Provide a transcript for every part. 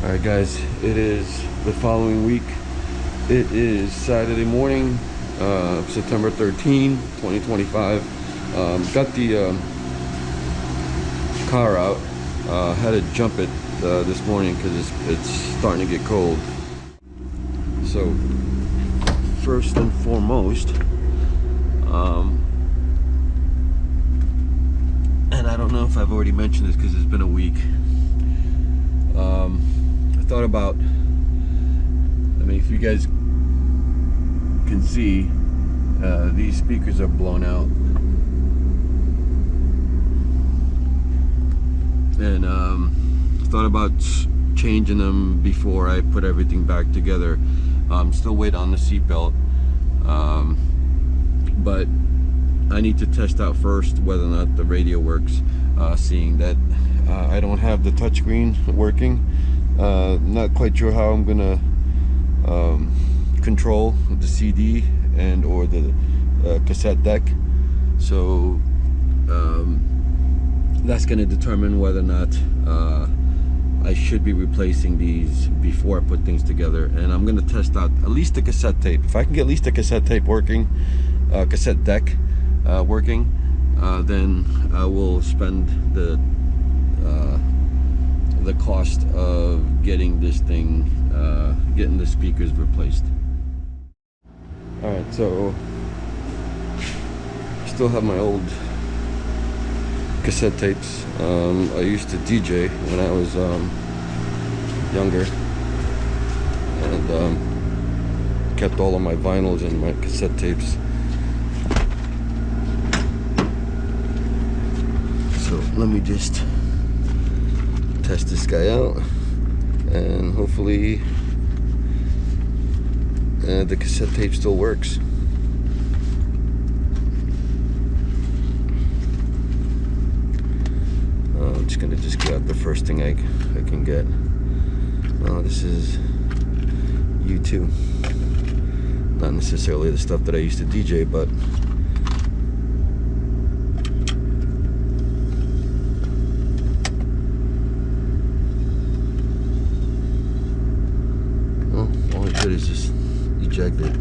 Alright guys, it is the following week. It is Saturday morning, September 13, 2025. Got the car out. Had to jump it this morning because it's starting to get cold. So first and foremost, and I don't know if I've already mentioned this because it's been a week. I thought about, if you guys can see, these speakers are blown out, and thought about changing them before I put everything back together. Still waiting on the seatbelt, but I need to test out first whether or not the radio works, seeing that I don't have the touchscreen working. Not quite sure how I'm gonna control the CD and or the cassette deck, so that's going to determine whether or not I should be replacing these before I put things together. And I'm going to test out at least the cassette tape. If I can get at least the cassette tape working, cassette deck working, then I will spend the cost of getting this thing, getting the speakers replaced. Alright, so still have my old cassette tapes. I used to DJ when I was younger, and kept all of my vinyls and my cassette tapes. So let me just test this guy out, and hopefully the cassette tape still works. I'm just gonna get out the first thing I can get. This is U2. Not necessarily the stuff that I used to DJ, but all I did is just eject it.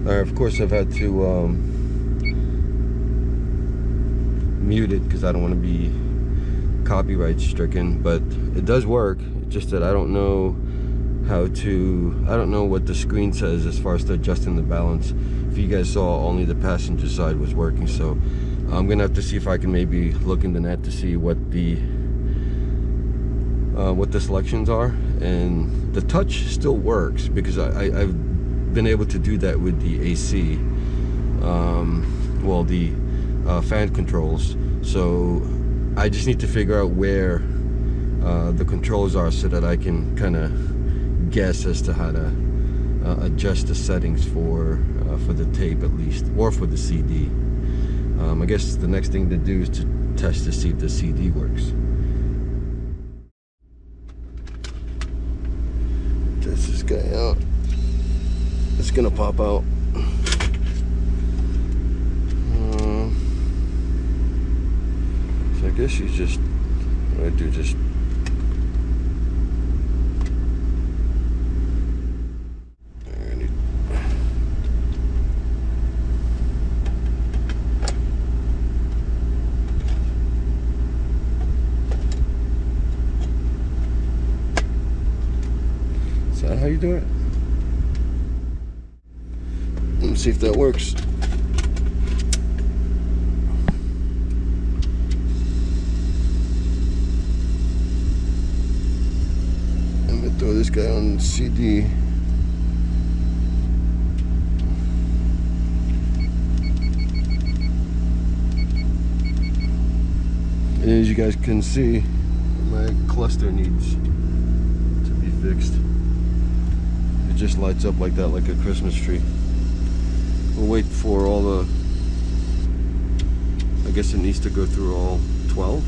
Of course, I've had to mute it because I don't want to be copyright stricken, but it does work. It's just that I don't know what the screen says as far as to adjusting the balance. If you guys saw, only the passenger side was working, so I'm gonna have to see if I can maybe look in the net to see what the selections are. And the touch still works because I've been able to do that with the AC, the fan controls. So I just need to figure out where the controls are so that I can kind of guess as to how to adjust the settings for the tape at least, or for the CD. I guess the next thing to do is to test to see if the CD works. Test this guy out. It's gonna pop out. So I guess you just, what I do, just you doing it? Let's see if that works. I'm gonna throw this guy on CD. And as you guys can see, my cluster needs to be fixed. It just lights up like that, like a Christmas tree. We'll wait for all the, I guess it needs to go through all 12.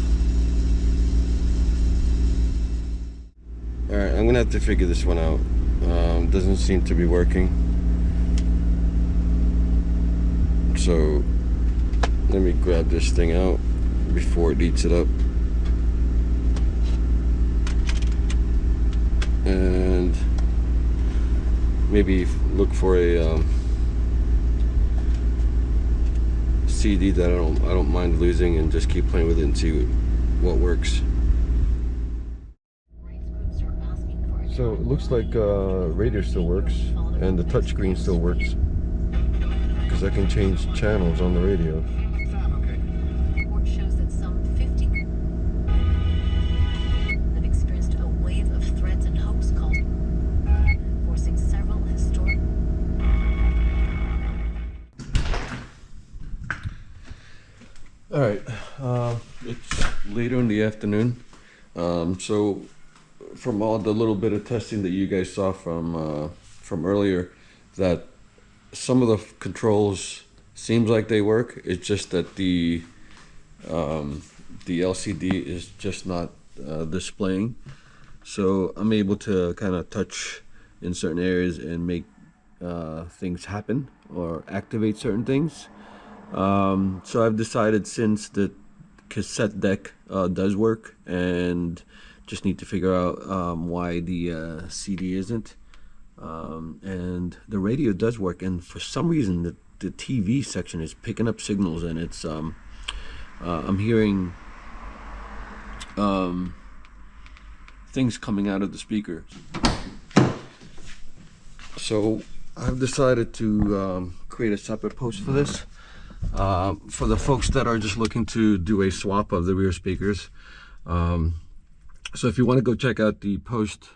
Alright, I'm gonna have to figure this one out. Doesn't seem to be working. So let me grab this thing out before it eats it up. And maybe look for a CD that I don't mind losing, and just keep playing with it and see what works. So it looks like radio still works, and the touchscreen still works, because I can change channels on the radio. Report shows that some 50 have experienced a wave of threats and hoax calls, forcing several historic. All right, it's later in the afternoon, so from all the little bit of testing that you guys saw from earlier, that some of the controls seems like they work. It's just that the LCD is just not displaying. So I'm able to kind of touch in certain areas and make things happen or activate certain things. So I've decided, since the cassette deck does work, and just need to figure out why the CD isn't, and the radio does work, and for some reason the TV section is picking up signals, and it's I'm hearing things coming out of the speaker. So I've decided to create a separate post for this. For the folks that are just looking to do a swap of the rear speakers. So if you want to go check out the post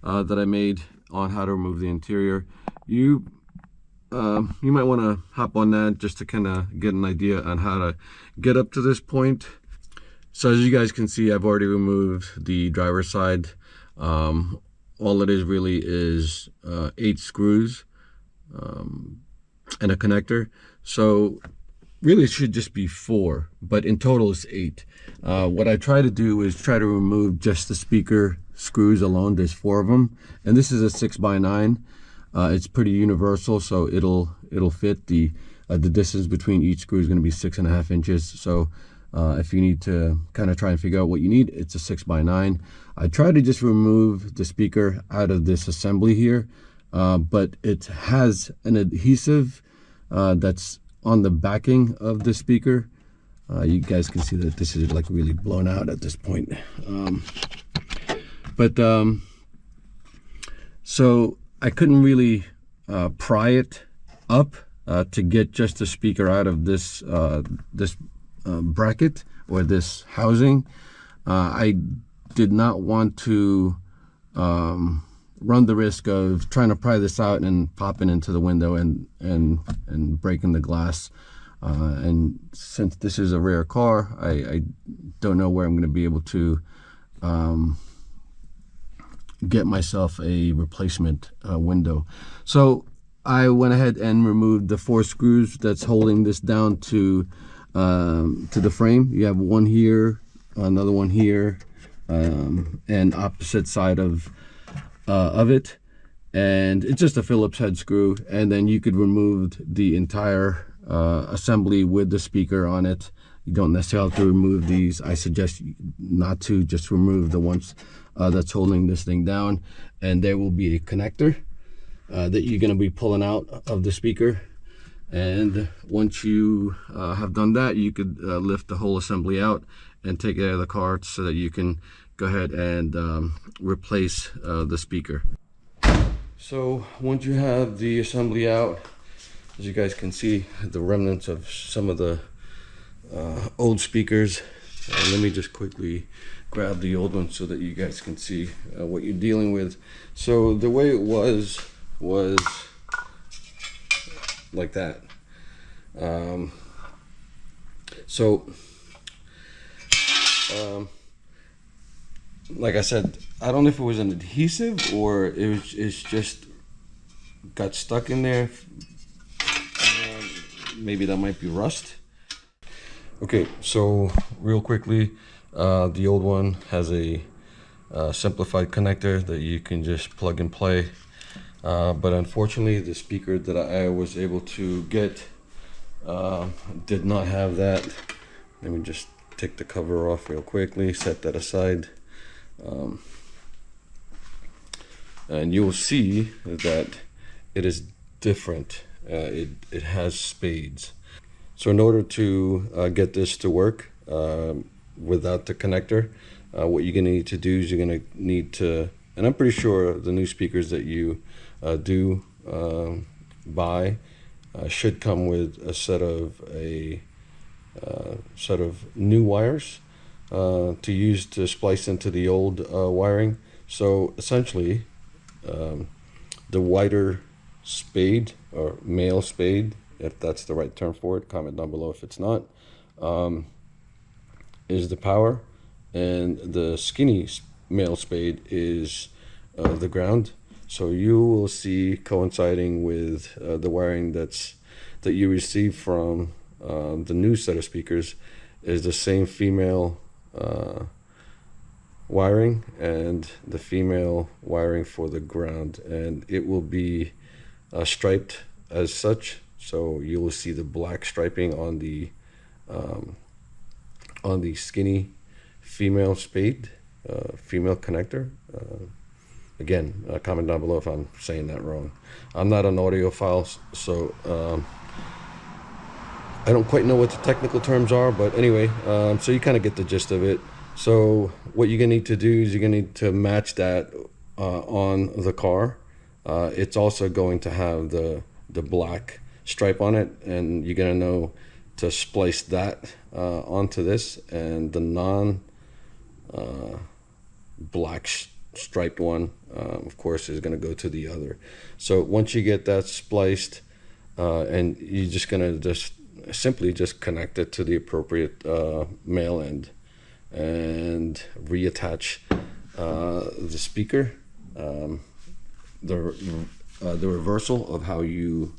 that I made on how to remove the interior, you might want to hop on that just to kind of get an idea on how to get up to this point. So as you guys can see, I've already removed the driver's side. All it is really is 8 screws and a connector. So really it should just be 4, but in total it's 8. What I try to do is try to remove just the speaker screws alone. There's 4 of them, and this is a 6x9. It's pretty universal, so it'll fit. The distance between each screw is going to be 6.5 inches. So if you need to kind of try and figure out what you need, it's a 6x9. I try to just remove the speaker out of this assembly here, but it has an adhesive that's on the backing of the speaker. You guys can see that this is like really blown out at this point. So I couldn't really pry it up to get just the speaker out of this bracket or this housing. I did not want to run the risk of trying to pry this out and popping into the window and breaking the glass. And since this is a rare car, I don't know where I'm going to be able to get myself a replacement window. So I went ahead and removed the 4 screws that's holding this down to the frame. You have one here, another one here, and opposite side of it, and it's just a Phillips head screw. And then you could remove the entire assembly with the speaker on it. You don't necessarily have to remove these. I suggest not to. Just remove the ones that's holding this thing down, and there will be a connector that you're going to be pulling out of the speaker. And once you have done that, you could lift the whole assembly out and take it out of the car so that you can go ahead and replace the speaker. So once you have the assembly out, as you guys can see, the remnants of some of the old speakers. Let me just quickly grab the old one so that you guys can see what you're dealing with. So the way it was like that. Like I said, I don't know if it was an adhesive or it's just got stuck in there. Maybe that might be rust. Okay, so real quickly, the old one has a simplified connector that you can just plug and play. But unfortunately, the speaker that I was able to get did not have that. Let me just take the cover off real quickly, set that aside. And you will see that it is different. It has spades. So in order to get this to work without the connector, what you're gonna need to do is you're gonna need to, and I'm pretty sure the new speakers that you do buy should come with a set of new wires to use to splice into the old wiring. So essentially, the wider spade or male spade, if that's the right term for it, comment down below if it's not, is the power, and the skinny male spade is the ground. So you will see coinciding with the wiring that you receive from the new set of speakers is the same female wiring and the female wiring for the ground, and it will be striped as such. So you will see the black striping on the skinny female spade, female connector. Again, comment down below if I'm saying that wrong. I'm not an audiophile, so I don't quite know what the technical terms are, but anyway, so you kind of get the gist of it. So what you're gonna need to do is you're gonna need to match that on the car. It's also going to have the black stripe on it, and you're gonna know to splice that onto this, and the non black striped one, of course, is gonna go to the other. So once you get that spliced, and you're just gonna simply connect it to the appropriate male end and reattach the speaker, the reversal of how you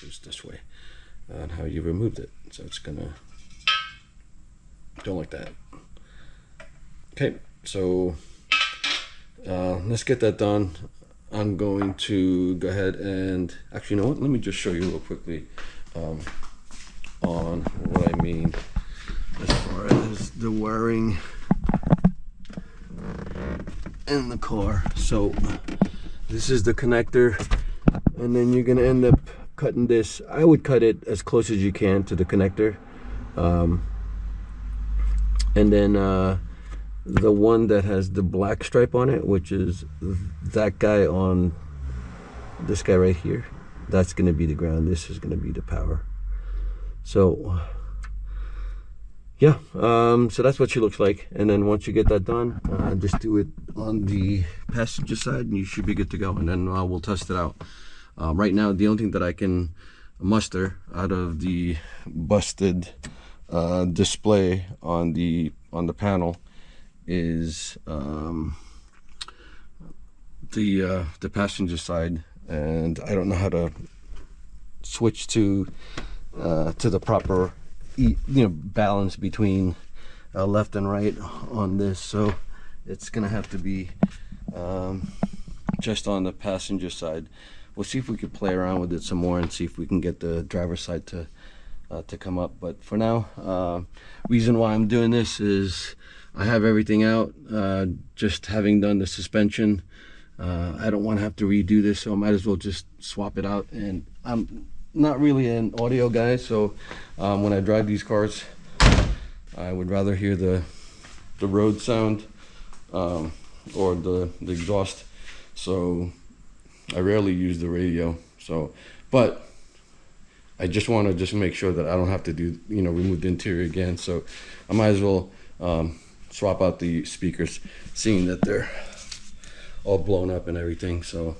goes this way, and how you removed it. So it's gonna go like that. Okay, so let's get that done. I'm going to go ahead and actually, you know what? Let me just show you real quickly on what I mean as far as the wiring in the car. So this is the connector, and then you're gonna end up cutting this. I would cut it as close as you can to the connector, and then the one that has the black stripe on it, which is that guy on this guy right here, that's going to be the ground. This is going to be the power. So yeah, so that's what she looks like. And then once you get that done, just do it on the passenger side and you should be good to go, and then we'll test it out. Right now, the only thing that I can muster out of the busted display on the panel is the passenger side, and I don't know how to switch to the proper balance between left and right on this, so it's gonna have to be just on the passenger side. We'll see if we could play around with it some more and see if we can get the driver's side to come up. But for now, reason why I'm doing this is I have everything out, just having done the suspension. I don't want to have to redo this, so I might as well just swap it out. And I'm not really an audio guy, so when I drive these cars, I would rather hear the road sound or the exhaust. So I rarely use the radio. So, but I just want to just make sure that I don't have to do, remove the interior again. So I might as well swap out the speakers, seeing that they're all blown up and everything. So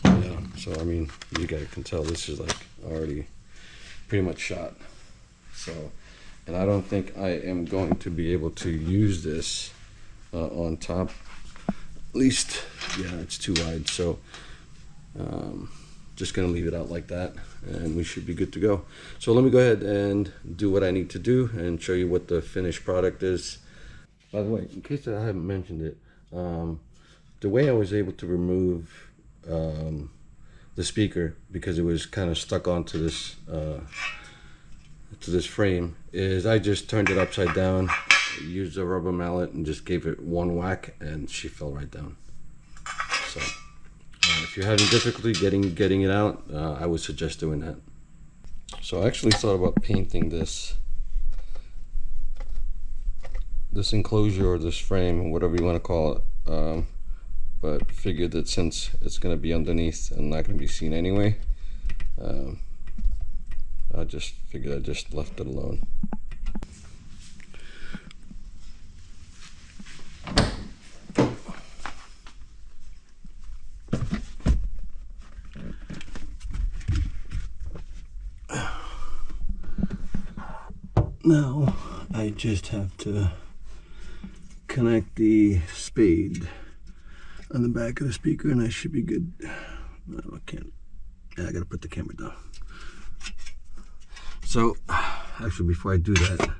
yeah, so I mean, you guys can tell this is like already pretty much shot. So, and I don't think I am going to be able to use this on top. At least, yeah, it's too wide. So just gonna leave it out like that, and we should be good to go. So let me go ahead and do what I need to do and show you what the finished product is. By the way, in case I haven't mentioned it, the way I was able to remove the speaker, because it was kind of stuck onto this to this frame, is I just turned it upside down, used a rubber mallet, and just gave it one whack, and she fell right down. So if you're having difficulty getting it out, I would suggest doing that. So I actually thought about painting this enclosure, or this frame, whatever you want to call it, but figured that since it's going to be underneath and not going to be seen anyway, I just figured I just left it alone. Now I just have to connect the spade on the back of the speaker, and I should be good. No, I can't. Yeah, I gotta put the camera down. So, actually, before I do that,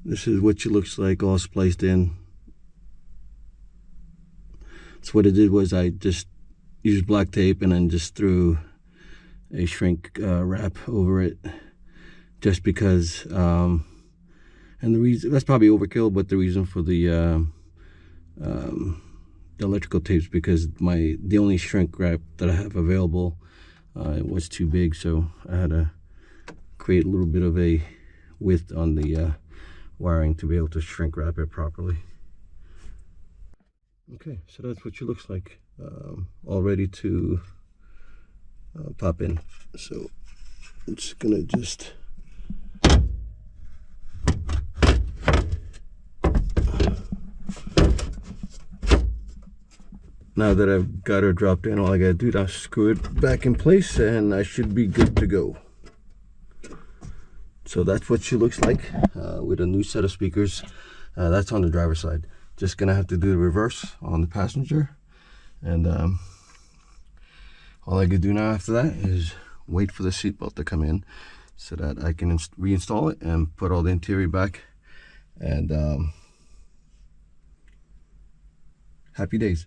this is what she looks like, all spliced in. So what I did was I just used black tape and then just threw a shrink wrap over it, just because. And the reason, that's probably overkill, but the reason for the electrical tapes, because the only shrink wrap that I have available was too big, so I had to create a little bit of a width on the wiring to be able to shrink wrap it properly. Okay, so that's what she looks like, all ready to pop in. So I'm just gonna now that I've got her dropped in, all I gotta do is screw it back in place and I should be good to go. So that's what she looks like with a new set of speakers. That's on the driver's side. Just gonna have to do the reverse on the passenger, and all I could do now after that is wait for the seatbelt to come in so that I can reinstall it and put all the interior back, and happy days.